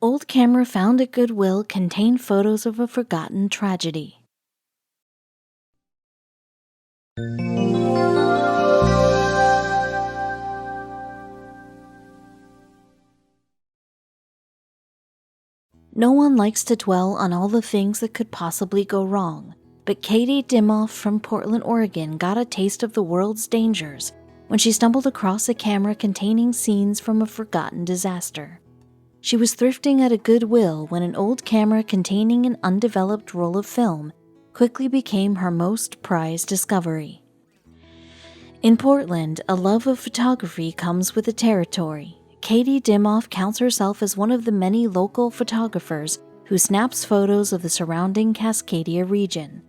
Old camera found at Goodwill contained photos of a forgotten tragedy. No one likes to dwell on all the things that could possibly go wrong, but Kati Dimoff from Portland, Oregon got a taste of the world's dangers when she stumbled across a camera containing scenes from a forgotten disaster. She was thrifting at a Goodwill when an old camera containing an undeveloped roll of film quickly became her most prized discovery. In Portland, a love of photography comes with the territory. Kati Dimoff counts herself as one of the many local photographers who snaps photos of the surrounding Cascadia region.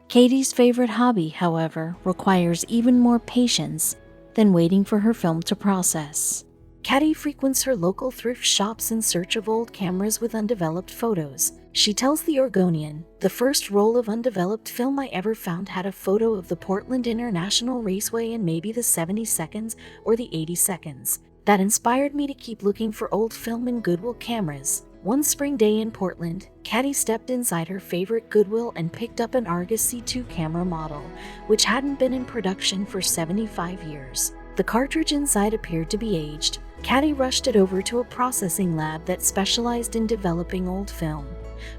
Kati's favorite hobby, however, requires even more patience than waiting for her film to process. Kati frequents her local thrift shops in search of old cameras with undeveloped photos. She tells the Oregonian, "The first roll of undeveloped film I ever found had a photo of the Portland International Raceway in maybe the 70 seconds or the 80 seconds. That inspired me to keep looking for old film in Goodwill cameras." One spring day in Portland, Kati stepped inside her favorite Goodwill and picked up an Argus C2 camera model, which hadn't been in production for 75 years. The cartridge inside appeared to be aged. Kati rushed it over to a processing lab that specialized in developing old film.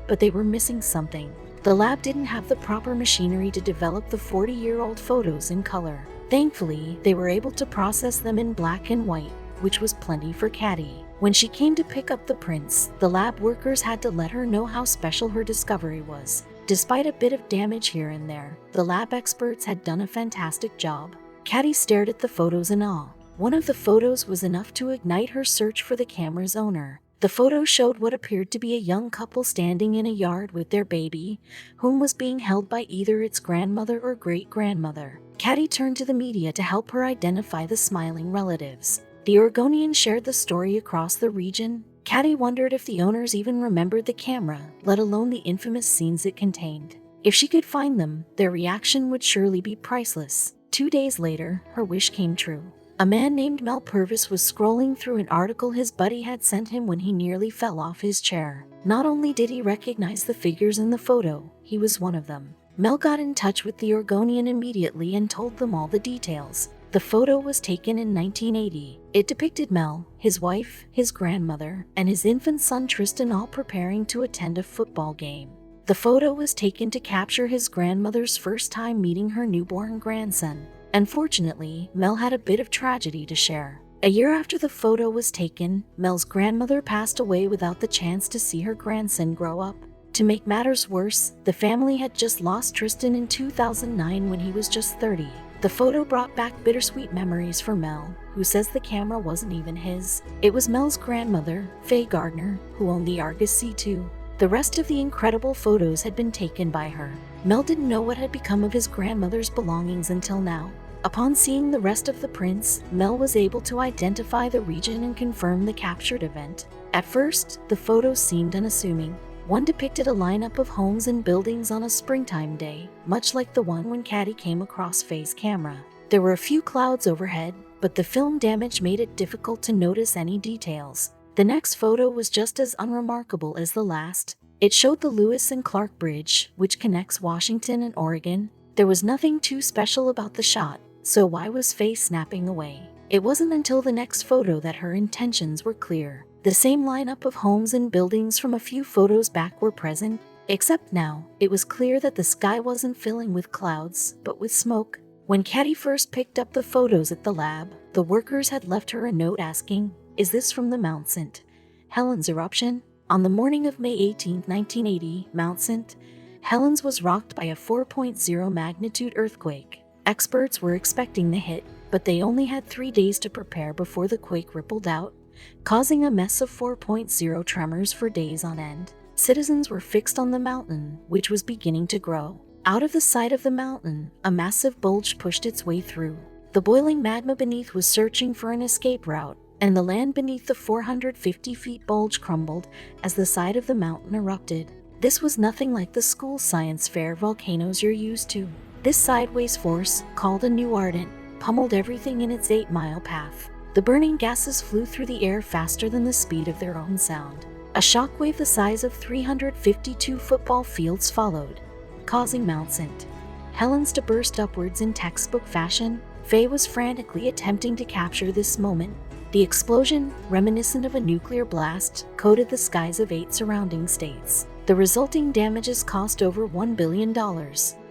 But they were missing something. The lab didn't have the proper machinery to develop the 40-year-old photos in color. Thankfully, they were able to process them in black and white, which was plenty for Kati. When she came to pick up the prints, the lab workers had to let her know how special her discovery was. Despite a bit of damage here and there, the lab experts had done a fantastic job. Kati stared at the photos in awe. One of the photos was enough to ignite her search for the camera's owner. The photo showed what appeared to be a young couple standing in a yard with their baby, whom was being held by either its grandmother or great-grandmother. Kati turned to the media to help her identify the smiling relatives. The Oregonian shared the story across the region. Kati wondered if the owners even remembered the camera, let alone the infamous scenes it contained. If she could find them, their reaction would surely be priceless. 2 days later, her wish came true. A man named Mel Purvis was scrolling through an article his buddy had sent him when he nearly fell off his chair. Not only did he recognize the figures in the photo, he was one of them. Mel got in touch with the Oregonian immediately and told them all the details. The photo was taken in 1980. It depicted Mel, his wife, his grandmother, and his infant son Tristan all preparing to attend a football game. The photo was taken to capture his grandmother's first time meeting her newborn grandson. Unfortunately, Mel had a bit of tragedy to share. A year after the photo was taken, Mel's grandmother passed away without the chance to see her grandson grow up. To make matters worse, the family had just lost Tristan in 2009 when he was just 30. The photo brought back bittersweet memories for Mel, who says the camera wasn't even his. It was Mel's grandmother, Faye Gardner, who owned the Argus C2. The rest of the incredible photos had been taken by her. Mel didn't know what had become of his grandmother's belongings until now. Upon seeing the rest of the prints, Mel was able to identify the region and confirm the captured event. At first, the photos seemed unassuming. One depicted a lineup of homes and buildings on a springtime day, much like the one when Kati came across Faye's camera. There were a few clouds overhead, but the film damage made it difficult to notice any details. The next photo was just as unremarkable as the last. It showed the Lewis and Clark Bridge, which connects Washington and Oregon. There was nothing too special about the shot, so why was Faye snapping away? It wasn't until the next photo that her intentions were clear. The same lineup of homes and buildings from a few photos back were present, except now, it was clear that the sky wasn't filling with clouds, but with smoke. When Kati first picked up the photos at the lab, the workers had left her a note asking, "Is this from the Mount St. Helens eruption?" On the morning of May 18, 1980, Mount St. Helens was rocked by a 4.0 magnitude earthquake. Experts were expecting the hit, but they only had 3 days to prepare before the quake rippled out, causing a mess of 4.0 tremors for days on end. Citizens were fixed on the mountain, which was beginning to grow. Out of the side of the mountain, a massive bulge pushed its way through. The boiling magma beneath was searching for an escape route, and the land beneath the 450 feet bulge crumbled as the side of the mountain erupted. This was nothing like the school science fair volcanoes you're used to. This sideways force, called a new ardent, pummeled everything in its 8-mile path. The burning gases flew through the air faster than the speed of their own sound. A shockwave the size of 352 football fields followed, causing Mount St. Helens to burst upwards in textbook fashion. Faye was frantically attempting to capture this moment. The explosion, reminiscent of a nuclear blast, coated the skies of 8 surrounding states. The resulting damages cost over $1 billion.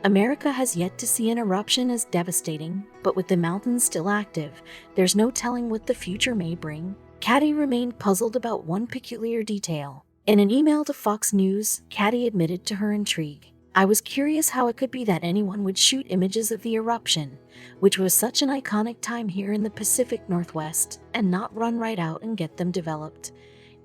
America has yet to see an eruption as devastating, but with the mountains still active, there's no telling what the future may bring. Kati remained puzzled about one peculiar detail. In an email to Fox News, Kati admitted to her intrigue. I was curious how it could be that anyone would shoot images of the eruption, which was such an iconic time here in the Pacific Northwest, and not run right out and get them developed.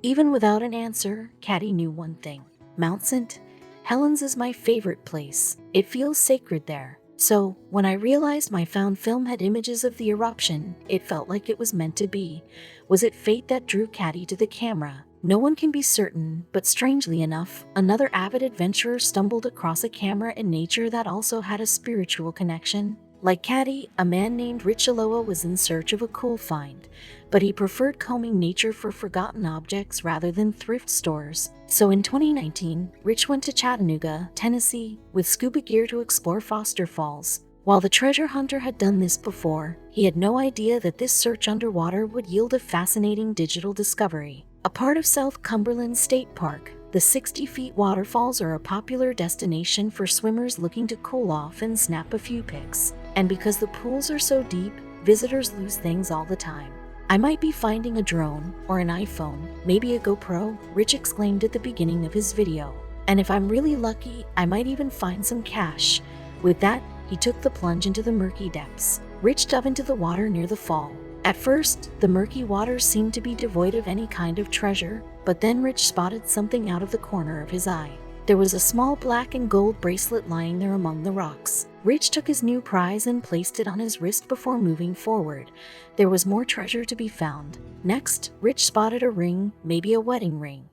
Even without an answer, Kati knew one thing. Mount St. Helens is my favorite place. It feels sacred there. So, when I realized my found film had images of the eruption, it felt like it was meant to be. Was it fate that drew Kati to the camera? No one can be certain, but strangely enough, another avid adventurer stumbled across a camera in nature that also had a spiritual connection. Like Kati, a man named Rich was in search of a cool find, but he preferred combing nature for forgotten objects rather than thrift stores. So in 2019, Rich went to Chattanooga, Tennessee, with scuba gear to explore Foster Falls. While the treasure hunter had done this before, he had no idea that this search underwater would yield a fascinating digital discovery. A part of South Cumberland State Park, the 60-feet waterfalls are a popular destination for swimmers looking to cool off and snap a few pics. And because the pools are so deep, visitors lose things all the time. I might be finding a drone, or an iPhone, maybe a GoPro, Rich exclaimed at the beginning of his video. And if I'm really lucky, I might even find some cash. With that, he took the plunge into the murky depths. Rich dove into the water near the fall. At first, the murky waters seemed to be devoid of any kind of treasure, but then Rich spotted something out of the corner of his eye. There was a small black and gold bracelet lying there among the rocks. Rich took his new prize and placed it on his wrist before moving forward. There was more treasure to be found. Next, Rich spotted a ring, maybe a wedding ring,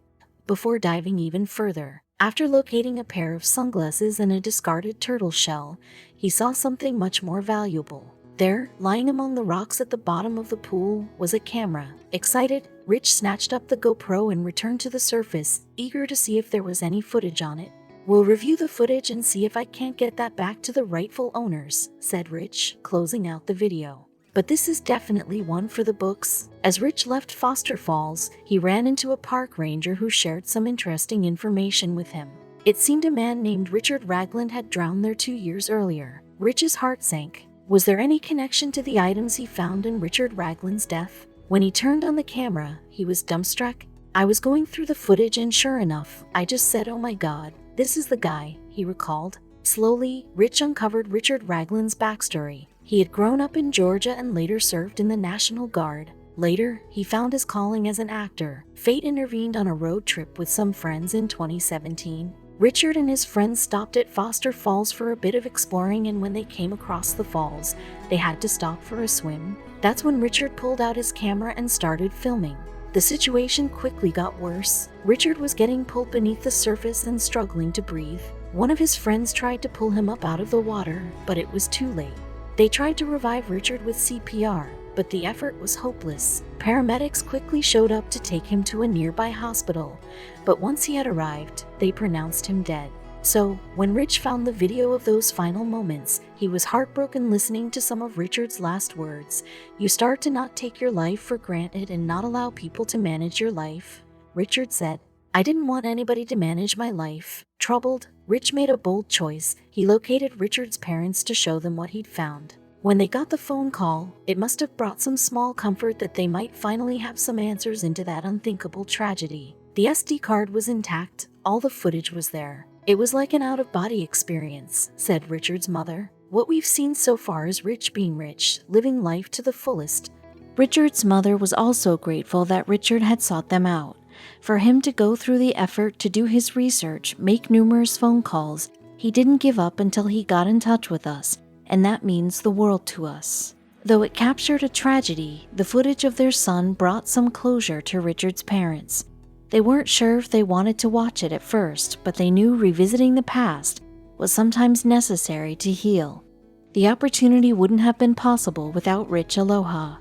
before diving even further. After locating a pair of sunglasses and a discarded turtle shell, he saw something much more valuable. There, lying among the rocks at the bottom of the pool, was a camera. Excited, Rich snatched up the GoPro and returned to the surface, eager to see if there was any footage on it. "We'll review the footage and see if I can't get that back to the rightful owners," said Rich, closing out the video. But this is definitely one for the books. As Rich left Foster Falls, he ran into a park ranger who shared some interesting information with him. It seemed a man named Richard Ragland had drowned there 2 years earlier. Rich's heart sank. Was there any connection to the items he found in Richard Ragland's death? When he turned on the camera, he was dumbstruck. "I was going through the footage and sure enough, I just said, oh my god, this is the guy," he recalled. Slowly, Rich uncovered Richard Ragland's backstory. He had grown up in Georgia and later served in the National Guard. Later, he found his calling as an actor. Fate intervened on a road trip with some friends in 2017. Richard and his friends stopped at Foster Falls for a bit of exploring, and when they came across the falls, they had to stop for a swim. That's when Richard pulled out his camera and started filming. The situation quickly got worse. Richard was getting pulled beneath the surface and struggling to breathe. One of his friends tried to pull him up out of the water, but it was too late. They tried to revive Richard with CPR, but the effort was hopeless. Paramedics quickly showed up to take him to a nearby hospital, but once he had arrived, they pronounced him dead. So, when Rich found the video of those final moments, he was heartbroken listening to some of Richard's last words. "You start to not take your life for granted and not allow people to manage your life," Richard said. "I didn't want anybody to manage my life." Troubled, Rich made a bold choice. He located Richard's parents to show them what he'd found. When they got the phone call, it must have brought some small comfort that they might finally have some answers into that unthinkable tragedy. The SD card was intact, all the footage was there. "It was like an out-of-body experience," said Richard's mother. "What we've seen so far is Rich being rich, living life to the fullest." Richard's mother was also grateful that Richard had sought them out. For him to go through the effort to do his research, make numerous phone calls, he didn't give up until he got in touch with us, and that means the world to us. Though it captured a tragedy, the footage of their son brought some closure to Richard's parents. They weren't sure if they wanted to watch it at first, but they knew revisiting the past was sometimes necessary to heal. The opportunity wouldn't have been possible without Rich Aloha.